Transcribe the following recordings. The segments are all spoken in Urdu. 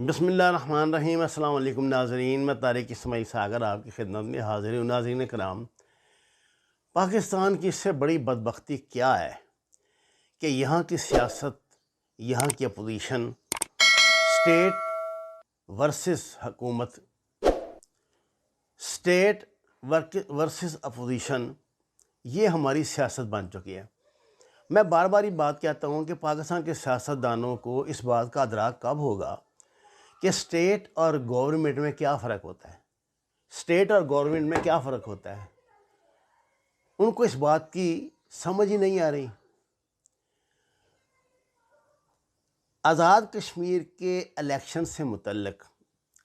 بسم اللہ الرحمن الرحیم۔ السلام علیکم ناظرین، میں طارق اسماعیل ساگر آپ کی خدمت میں حاضر ہوں۔ ناظرین کرام، پاکستان کی اس سے بڑی بدبختی کیا ہے کہ یہاں کی سیاست، یہاں کی اپوزیشن، اسٹیٹ ورسز حکومت، اسٹیٹ ورسز اپوزیشن، یہ ہماری سیاست بن چکی ہے۔ میں بار بار یہ بات کہتا ہوں کہ پاکستان کے سیاستدانوں کو اس بات کا ادراک کب ہوگا کہ اسٹیٹ اور گورنمنٹ میں کیا فرق ہوتا ہے، اسٹیٹ اور گورنمنٹ میں کیا فرق ہوتا ہے۔ ان کو اس بات کی سمجھ ہی نہیں آ رہی۔ آزاد کشمیر کے الیکشن سے متعلق،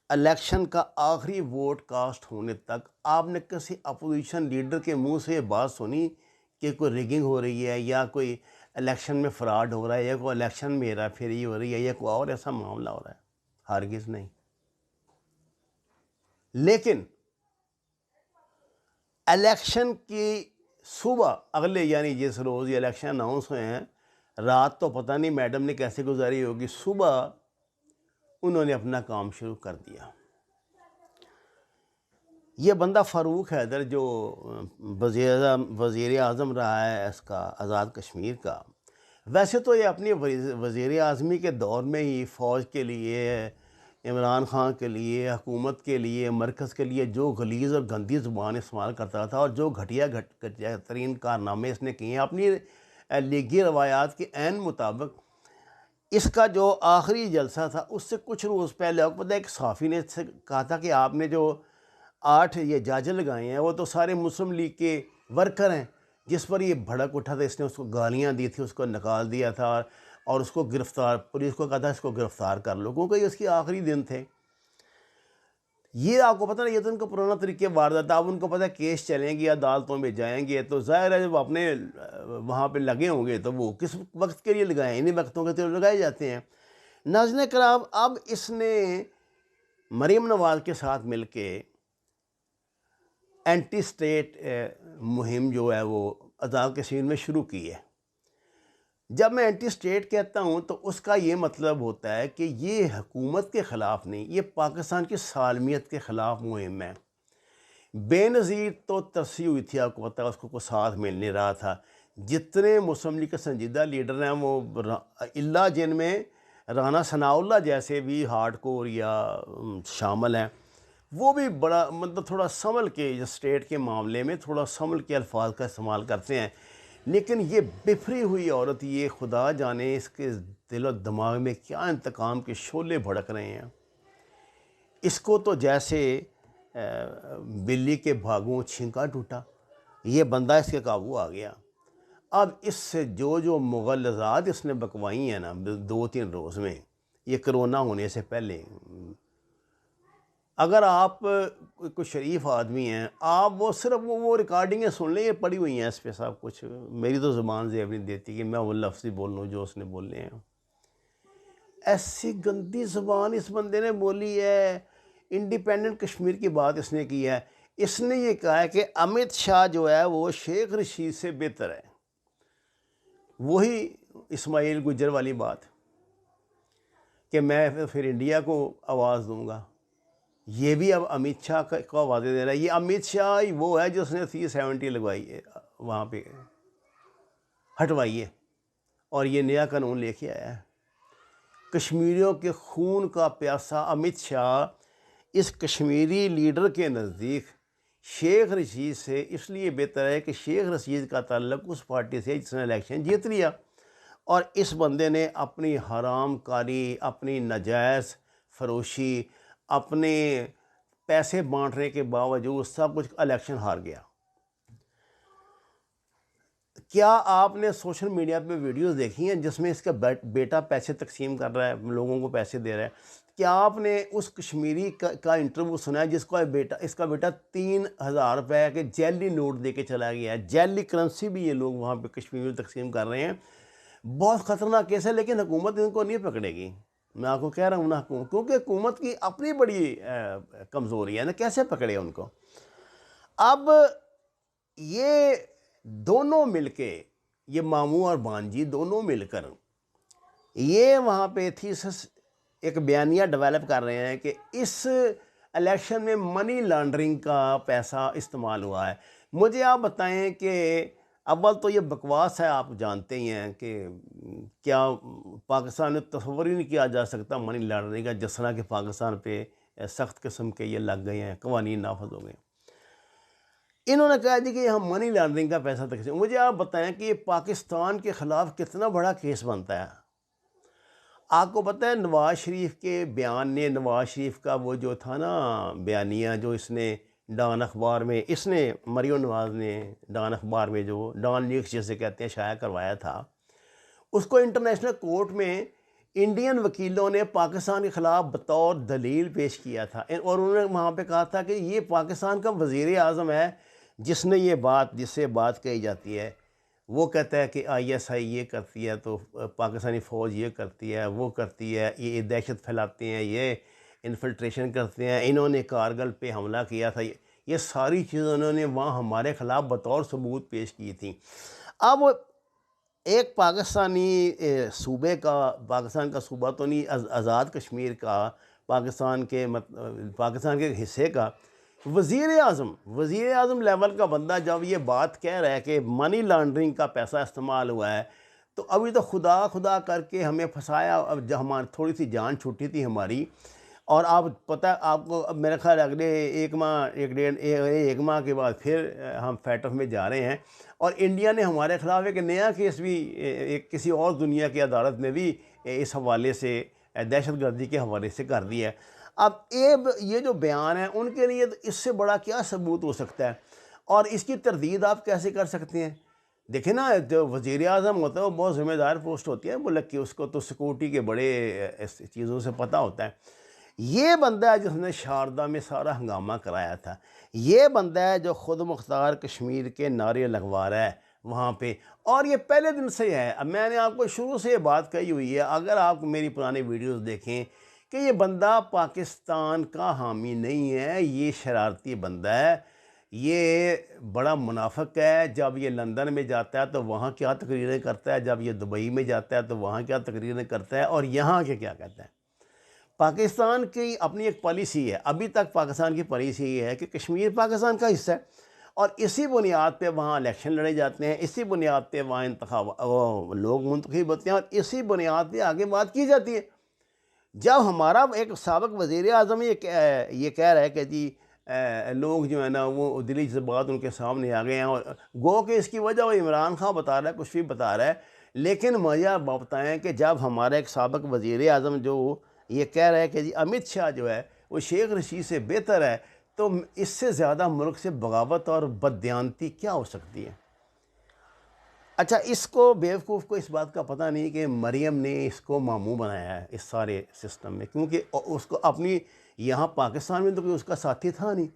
الیکشن کا آخری ووٹ کاسٹ ہونے تک آپ نے کسی اپوزیشن لیڈر کے منہ سے یہ بات سنی کہ کوئی ریگنگ ہو رہی ہے، یا کوئی الیکشن میں فراڈ ہو رہا ہے، یا کوئی الیکشن میں ہیرا پھیری ہو رہی ہے، یا کوئی اور ایسا معاملہ ہو رہا ہے؟ ہرگز نہیں۔ لیکن الیکشن کی صبح اگلے، یعنی جس روز یہ الیکشن اناؤنس ہوئے ہیں، رات تو پتہ نہیں میڈم نے کیسے گزاری ہوگی، صبح انہوں نے اپنا کام شروع کر دیا۔ یہ بندہ فاروق حیدر جو وزیر اعظم رہا ہے اس کا، آزاد کشمیر کا، ویسے تو یہ اپنی وزیر اعظمی کے دور میں ہی فوج کے لیے، عمران خان کے لیے، حکومت کے لیے، مرکز کے لیے جو غلیظ اور گندی زبان استعمال کرتا تھا، اور جو گھٹیا ترین کارنامے اس نے کیے ہیں اپنی لیگی روایات کے عین مطابق۔ اس کا جو آخری جلسہ تھا اس سے کچھ روز پہلے آپ کو پتہ ہے ایک صحافی نے کہا تھا کہ آپ نے جو 8 یہ جاج لگائے ہیں وہ تو سارے مسلم لیگ کے ورکر ہیں، جس پر یہ بھڑک اٹھا تھا، اس نے اس کو گالیاں دی تھی، اس کو نکال دیا تھا، اور اس کو پولیس کو کہا تھا اس کو گرفتار کر لو، کیونکہ یہ اس کے آخری دن تھے۔ یہ آپ کو پتہ نہیں، یہ تو ان کا پرانا طریقہ واردات، اب ان کو پتہ ہے کیس چلیں گے، عدالتوں میں جائیں گے، تو ظاہر ہے جب اپنے وہاں پہ لگے ہوں گے تو وہ کس وقت کے لیے لگائیں، انہیں وقتوں کے تو لگائے جاتے ہیں۔ ناظرین کرام، اب اس نے مریم نواز کے ساتھ مل کے اینٹی اسٹیٹ مہم جو ہے وہ آزاد کشمیر میں شروع کی ہے۔ جب میں اینٹی اسٹیٹ کہتا ہوں تو اس کا یہ مطلب ہوتا ہے کہ یہ حکومت کے خلاف نہیں، یہ پاکستان کی سالمیت کے خلاف مہم ہے۔ بے نظیر تو ترسی ہوئی تھی، آپ کو پتہ ہے، اس کو کوئی ساتھ مل نہیں رہا تھا۔ جتنے مسلم لیگ کے سنجیدہ لیڈر ہیں وہ اللہ جن میں رانا ثناء اللہ جیسے بھی ہارڈ کور یا شامل ہیں، وہ بھی بڑا مطلب تھوڑا سنبھل کے اسٹیٹ کے معاملے میں تھوڑا سنبھل کے الفاظ کا استعمال کرتے ہیں۔ لیکن یہ بفری ہوئی عورت، یہ خدا جانے اس کے دل و دماغ میں کیا انتقام کے شعلے بھڑک رہے ہیں۔ اس کو تو جیسے بلی کے بھاگوں چھینکا ٹوٹا، یہ بندہ اس کے قابو آ گیا۔ اب اس سے جو مغلظات اس نے بکوائی ہیں نا 2-3 روز میں، یہ کرونا ہونے سے پہلے، اگر آپ کوئی شریف آدمی ہیں، آپ وہ صرف وہ ریکارڈنگیں سن لیں، یہ پڑی ہوئی ہیں اس پہ سب کچھ، میری تو زبان زیب نہیں دیتی کہ میں وہ لفظ ہی بول لوں جو اس نے بولے ہیں۔ ایسی گندی زبان اس بندے نے بولی ہے، انڈیپینڈنٹ کشمیر کی بات اس نے کی ہے۔ اس نے یہ کہا ہے کہ امت شاہ جو ہے وہ شیخ رشید سے بہتر ہے۔ وہی اسماعیل گجر والی بات کہ میں پھر انڈیا کو آواز دوں گا، یہ بھی اب امت شاہ کو آواز دے رہا ہے۔ یہ امت شاہ وہ ہے جس نے 370 لگوائی ہے، وہاں پہ ہٹوائی ہے، اور یہ نیا قانون لے کے آیا ہے۔ کشمیریوں کے خون کا پیاسا امت شاہ اس کشمیری لیڈر کے نزدیک شیخ رشید سے اس لیے بہتر ہے کہ شیخ رشید کا تعلق اس پارٹی سے جس نے الیکشن جیت لیا، اور اس بندے نے اپنی حرام کاری، اپنی ناجائز فروشی، اپنے پیسے بانٹنے کے باوجود سب کچھ الیکشن ہار گیا۔ کیا آپ نے سوشل میڈیا پہ ویڈیوز دیکھی ہیں جس میں اس کا بیٹا پیسے تقسیم کر رہا ہے، لوگوں کو پیسے دے رہا ہے؟ کیا آپ نے اس کشمیری کا انٹرویو سنا ہے جس کو اس کا بیٹا 3000 روپے کے جیلی نوٹ دے کے چلا گیا ہے؟ جیلی کرنسی بھی یہ لوگ وہاں پہ کشمیر میں تقسیم کر رہے ہیں۔ بہت خطرناک کیس ہے، لیکن حکومت ان کو نہیں پکڑے گی، میں آپ کو کہہ رہا ہوں نا، کیونکہ حکومت کی اپنی بڑی کمزوری ہے نا، کیسے پکڑے ان کو؟ اب یہ دونوں مل کے، یہ ماموں اور بانجی دونوں مل کر یہ وہاں پہ تھیسس ایک بیانیہ ڈیولپ کر رہے ہیں کہ اس الیکشن میں منی لانڈرنگ کا پیسہ استعمال ہوا ہے۔ مجھے آپ بتائیں کہ اول تو یہ بکواس ہے، آپ جانتے ہی ہیں کہ کیا پاکستان میں تصور ہی نہیں کیا جا سکتا منی لانڈرنگ کا، جس طرح کہ پاکستان پہ سخت قسم کے یہ لگ گئے ہیں، قوانین نافذ ہو گئے ہیں۔ انہوں نے کہا جی کہ ہم منی لانڈرنگ کا پیسہ تقسیم، مجھے آپ بتائیں کہ یہ پاکستان کے خلاف کتنا بڑا کیس بنتا ہے۔ آپ کو پتہ ہے نواز شریف کے بیان نے، نواز شریف کا وہ جو تھا نا بیانیہ جو اس نے ڈان اخبار میں، اس نے مریم نواز نے ڈان اخبار میں جو ڈان نیوز جسے کہتے ہیں شائع کروایا تھا، اس کو انٹرنیشنل کورٹ میں انڈین وکیلوں نے پاکستان کے خلاف بطور دلیل پیش کیا تھا، اور انہوں نے وہاں پہ کہا تھا کہ یہ پاکستان کا وزیر اعظم ہے جس نے یہ بات، جس سے بات کہی جاتی ہے، وہ کہتا ہے کہ آئی ایس آئی یہ کرتی ہے تو پاکستانی فوج یہ کرتی ہے، وہ کرتی ہے، یہ دہشت پھیلاتے ہیں، یہ انفلٹریشن کرتے ہیں، انہوں نے کارگل پہ حملہ کیا تھا، یہ ساری چیزیں انہوں نے وہاں ہمارے خلاف بطور ثبوت پیش کی تھیں۔ اب ایک پاکستانی صوبے کا، پاکستان کا صوبہ تو نہیں، آزاد کشمیر کا، پاکستان کے حصے کا وزیر اعظم لیول کا بندہ جب یہ بات کہہ رہا ہے کہ منی لانڈرنگ کا پیسہ استعمال ہوا ہے، تو ابھی تو خدا کر کے ہمیں پھنسایا، اب جب ہماری تھوڑی سی جان چھوٹی تھی ہماری، اور آپ پتہ آپ کو اب میرے خیال اگلے ایک ماہ کے بعد پھر ہم فیٹف میں جا رہے ہیں، اور انڈیا نے ہمارے خلاف ایک نیا کیس بھی ایک کسی اور دنیا کی عدالت میں بھی اس حوالے سے، دہشت گردی کے حوالے سے کر دیا ہے۔ اب یہ جو بیان ہے ان کے لیے اس سے بڑا کیا ثبوت ہو سکتا ہے، اور اس کی تردید آپ کیسے کر سکتے ہیں؟ دیکھیں نا، جو وزیر اعظم ہوتا ہے وہ بہت ذمہ دار پوسٹ ہوتی ہے ملک کی، اس کو تو سیکورٹی کے بڑے چیزوں سے پتہ ہوتا ہے۔ یہ بندہ ہے جس نے شاردہ میں سارا ہنگامہ کرایا تھا، یہ بندہ ہے جو خود مختار کشمیر کے نعرے لگوا رہا ہے وہاں پہ، اور یہ پہلے دن سے ہے۔ اب میں نے آپ کو شروع سے یہ بات کہی ہوئی ہے، اگر آپ میری پرانی ویڈیوز دیکھیں، کہ یہ بندہ پاکستان کا حامی نہیں ہے، یہ شرارتی بندہ ہے، یہ بڑا منافق ہے۔ جب یہ لندن میں جاتا ہے تو وہاں کیا تقریریں کرتا ہے، جب یہ دبئی میں جاتا ہے تو وہاں کیا تقریریں کرتا ہے، اور یہاں کے کیا کہتا ہے۔ پاکستان کی اپنی ایک پالیسی ہے، ابھی تک پاکستان کی پالیسی یہ ہے کہ کشمیر پاکستان کا حصہ ہے، اور اسی بنیاد پہ وہاں الیکشن لڑے جاتے ہیں، اسی بنیاد پہ وہاں لوگ منتخب ہوتے ہیں، اور اسی بنیاد پہ آگے بات کی جاتی ہے۔ جب ہمارا ایک سابق وزیر اعظم یہ کہہ رہا ہے کہ جی لوگ جو ہے نا وہ دلی جذبات ان کے سامنے آ گئے ہیں، اور گو کہ اس کی وجہ وہ عمران خان بتا رہا ہے، کچھ بھی بتا رہا ہے، لیکن مجھے آپ بتائیں کہ جب ہمارا ایک سابق وزیر اعظم جو یہ کہہ رہا ہے کہ جی امت شاہ جو ہے وہ شیخ رشید سے بہتر ہے، تو اس سے زیادہ ملک سے بغاوت اور بددیانتی کیا ہو سکتی ہے؟ اچھا، اس کو بیوقوف کو اس بات کا پتہ نہیں کہ مریم نے اس کو ماموں بنایا ہے اس سارے سسٹم میں، کیونکہ اس کو اپنی یہاں پاکستان میں تو کوئی اس کا ساتھی تھا نہیں،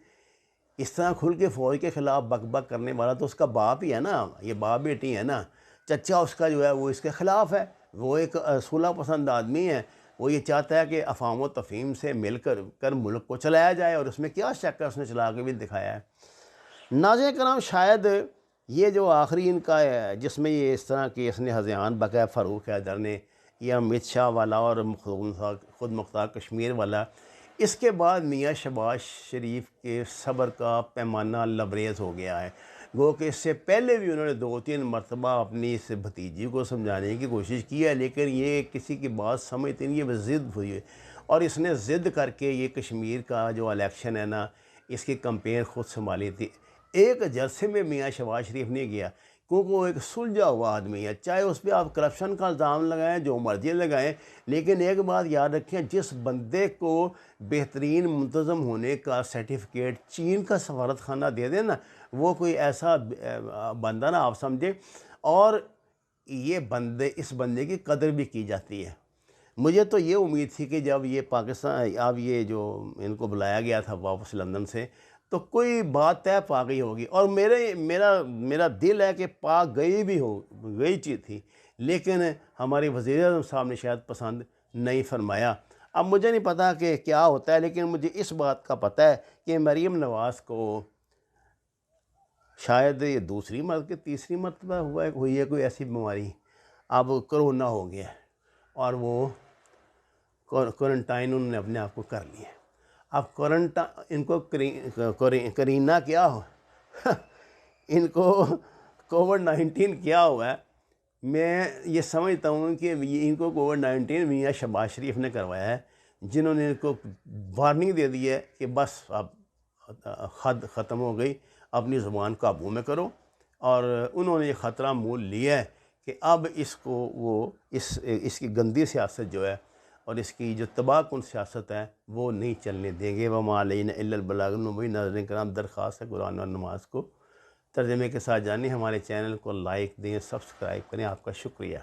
اس طرح کھل کے فوج کے خلاف بک بک کرنے والا تو اس کا باپ ہی ہے نا، یہ باپ بیٹی ہے نا، چچا اس کا جو ہے وہ اس کے خلاف ہے، وہ ایک صلح پسند آدمی ہے، وہ یہ چاہتا ہے کہ افہام و تفہیم سے مل کر ملک کو چلایا جائے، اور اس میں کیا شک ہے، اس نے چلا کے بھی دکھایا ہے۔ ناظرین کرام، شاید یہ جو آخری ان کا ہے جس میں یہ اس طرح کی اس نے ہذیان بقا فاروق حیدر نے، یہ امت شاہ والا اور خود مختار کشمیر والا، اس کے بعد میاں شہباز شریف کے صبر کا پیمانہ لبریز ہو گیا ہے۔ گو کہ اس سے پہلے بھی انہوں نے 2-3 مرتبہ اپنی اس بھتیجی کو سمجھانے کی کوشش کی ہے، لیکن یہ کسی کی بات سمجھتے نہیں، یہ ضد ہوئی ہے، اور اس نے ضد کر کے یہ کشمیر کا جو الیکشن ہے نا، اس کی کمپین خود سنبھالی تھی۔ ایک جلسے میں میاں شہباز شریف نہیں گیا، کیونکہ وہ ایک سلجھا ہوا آدمی ہے، چاہے اس پہ آپ کرپشن کا الزام لگائیں، جو مرضی لگائیں، لیکن ایک بات یاد رکھیں، جس بندے کو بہترین منتظم ہونے کا سرٹیفکیٹ چین کا سفارت خانہ دے دیں نا، وہ کوئی ایسا بندہ نا آپ سمجھیں، اور یہ اس بندے کی قدر بھی کی جاتی ہے۔ مجھے تو یہ امید تھی کہ جب یہ پاکستان، اب یہ جو ان کو بلایا گیا تھا واپس لندن سے، تو کوئی بات طے پا گئی ہوگی، اور میرا دل ہے کہ پا گئی چیز تھی، لیکن ہمارے وزیر اعظم صاحب نے شاید پسند نہیں فرمایا۔ اب مجھے نہیں پتا کہ کیا ہوتا ہے، لیکن مجھے اس بات کا پتہ ہے کہ مریم نواز کو شاید یہ تیسری مرتبہ ہوئی ہے کوئی ایسی بیماری، اب کرونا ہو گیا، اور وہ کوارنٹائن انہوں نے اپنے آپ کو کر لیا ہے۔ اب ان کو کرینہ کیا ہو ان کو کووڈ-19 کیا ہوا ہے، میں یہ سمجھتا ہوں کہ ان کو کووڈ-19 میاں شہباز شریف نے کروایا ہے، جنہوں نے ان کو وارننگ دے دی ہے کہ بس اب حد ختم ہو گئی، اپنی زبان قابو میں کرو، اور انہوں نے یہ خطرہ مول لیا ہے کہ اب اس کو وہ اس کی گندی سیاست جو ہے اور اس کی جو تباہ کن سیاست ہے وہ نہیں چلنے دیں گے۔ وَمَا عَلَيْنَا إِلَّا الْبَلَاغُ الْمُبِينُ۔ ناظرین کرام، درخواست ہے قرآن اور نماز کو ترجمے کے ساتھ جانیں، ہمارے چینل کو لائک دیں، سبسکرائب کریں۔ آپ کا شکریہ۔